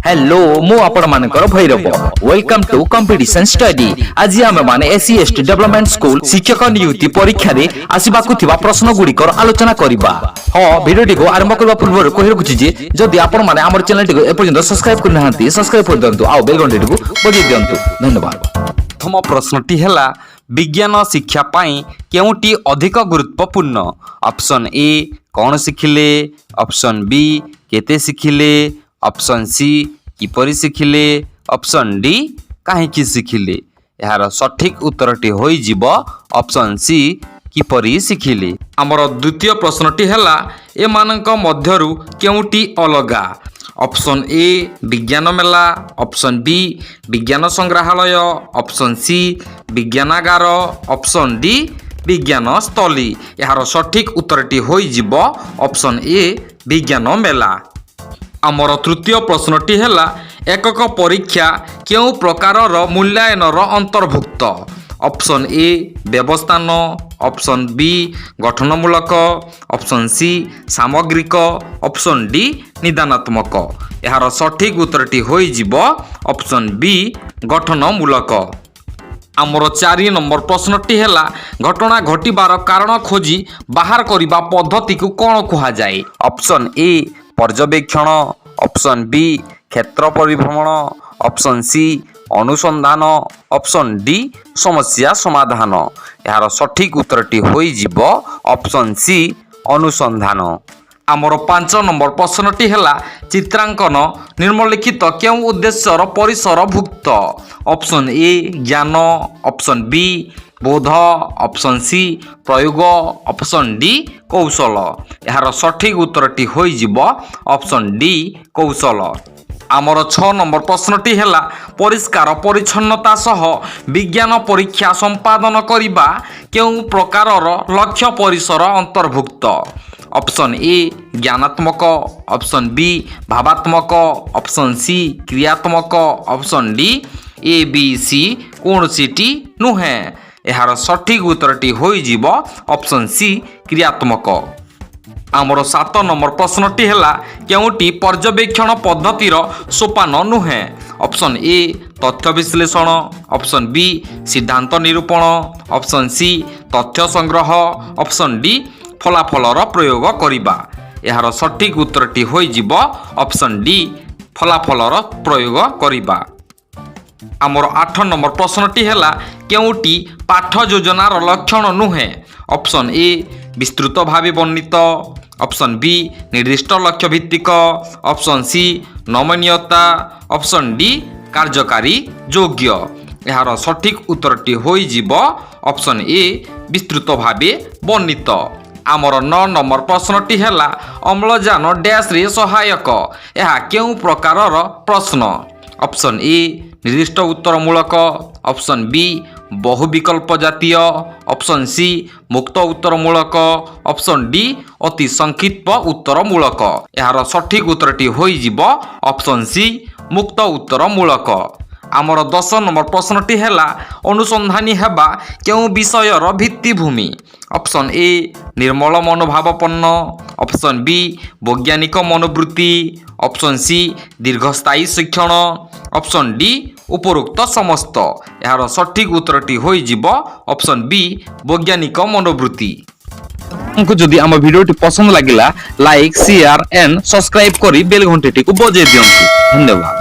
Hello मु आपण मानकर Bhairav welcome to competition study. आज आमे माने एससी एसटी डेवलपमेंट स्कूल शिक्षक नियुक्ति परीक्षा रे आसीबाकु थिबा प्रश्न गुड़िकर आलोचना करिबा। भिडियो को आरंभ करबा पूर्व कहि रखुछि जे जदि आपण माने हमर चैनल को एपर्यंत सब्सक्राइब करना हंती सब्सक्राइब कर दियंतु आ बेल घंटी को बजै दियंतु। धन्यवाद। प्रथम प्रश्नटी हैला विज्ञान शिक्षा पाई केउटी अधिक गुरुत्वपूर्ण। ऑप्शन ए कौन शिखिले, ऑप्शन बी केते शिखिले, ऑप्शन सी किपरि शिखिले, ऑप्शन डी काहेकि शिखिले। यार सठिक उत्तरटी होई जिवो ऑप्शन सी किपरि शिखिले। हमर द्वितीय प्रश्नटी हैला एमानक मध्यरु केउटी अलगा। ऑप्शन ए विज्ञान मेला, ऑप्शन बी विज्ञान संग्रहालय, ऑप्शन सी विज्ञानागार, ऑप्शन डी विज्ञान स्थली। यार सठिक उत्तरटी होई जिवो ऑप्शन ए विज्ञान मेला। आमर तृतीय प्रश्नटी हैला एकक परीक्षा केउ प्रकारर मूल्यांकनर अंतर्भुक्त। ऑप्शन ए व्यवस्थान, ऑप्शन बी गठनमूलक, ऑप्शन सी सामग्रिक, ऑप्शन डी निदानात्मक। यार सठिक उत्तरटी होई जिवो ऑप्शन बी गठनमूलक। आमर 4 नंबर प्रश्नटी हैला घटना घटिबार कारण खोजी बाहर करिबा पद्धति को कोन कुहा जाय। ऑप्शन ए पर्यवेक्षण, ऑप्शन बी क्षेत्र परिभ्रमण, ऑप्शन सी अनुसंधान, ऑप्शन डी समस्या समाधान। यार सठिक उत्तरटी होई जिवो ऑप्शन सी अनुसंधान। आमर 5 नंबर प्रश्नटी हैला चित्रांकन निम्नलिखित केउ उद्देश्यर परिसर भुक्त। ऑप्शन ए ज्ञान, ऑप्शन बी बोध, ऑप्शन सी प्रयोग, ऑप्शन डी कौशल। यार सठिक उत्तरटी होई जिवो ऑप्शन डी कौशल। आमर 6 नंबर प्रश्नटी हैला परिष्कार परिच्छन्नता सह विज्ञान परीक्षा संपादन करिबा केउ प्रकारर लक्ष्य परिसर अंतर्भुक्त। ऑप्शन ए ज्ञानात्मक, ऑप्शन बी भावात्मक, ऑप्शन सी क्रियात्मक, option D A B C कोनसीटी नुहे। यार सठिक उत्तरटी होई जिवो ऑप्शन सी क्रियात्मक। आमर 7 नंबर प्रश्नटी हैला केउटी पर्यवेक्षण पद्धतिर सोपान नुहे। ऑप्शन ए तथ्य विश्लेषण, ऑप्शन बी सिद्धांत निरूपण, ऑप्शन सी तथ्य संग्रह, ऑप्शन डी फलाफलर प्रयोग करिबा। यार सठिक उत्तरटी होई जिवो ऑप्शन डी फलाफलर प्रयोग करिबा। आमर 8 नंबर प्रश्नटी हैला केउटी पाठ योजनार लक्षण नुहे। ऑप्शन ए विस्तृत भावे वर्णित, ऑप्शन बी निर्दिष्ट लक्ष्य भित्तिक, ऑप्शन सी नमनीयता, ऑप्शन डी कार्यकारी योग्य। यार सठिक उत्तरटी होई जिवो ऑप्शन ए विस्तृत भावे वर्णित। आमर 9 नंबर प्रश्नटी हैला अम्लजान डैश रे सहायक। यह केउ प्रकारर प्रश्न। ऑप्शन ए निर्दिष्ट उत्तरमूलक, ऑप्शन बी बहुविकल्प जातीय, ऑप्शन सी मुक्त उत्तरमूलक, ऑप्शन डी अति संक्षिप्त उत्तरमूलक। यार सठिक उत्तरटी होई जिवो ऑप्शन सी मुक्त उत्तरमूलक। आमर 10 नंबर प्रश्नटी हैला अनुसंधानी हेबा केउ विषयर भित्तिभूमि। ऑप्शन ए निर्मल मनोभावपन्न, ऑप्शन बी वैज्ञानिक मनोवृत्ति, ऑप्शन सी दीर्घस्थायी शिक्षण, ऑप्शन डी उपरोक्त समस्त। यार सठिक उत्तरटी होई जिवो ऑप्शन बी वैज्ञानिक मनोवृत्ति। हमको जदि आम भिडियोटी पसंद लागिला लाइक शेयर एंड सब्सक्राइब करी बेल घंटी को बजाय दियंतु। धन्यवाद।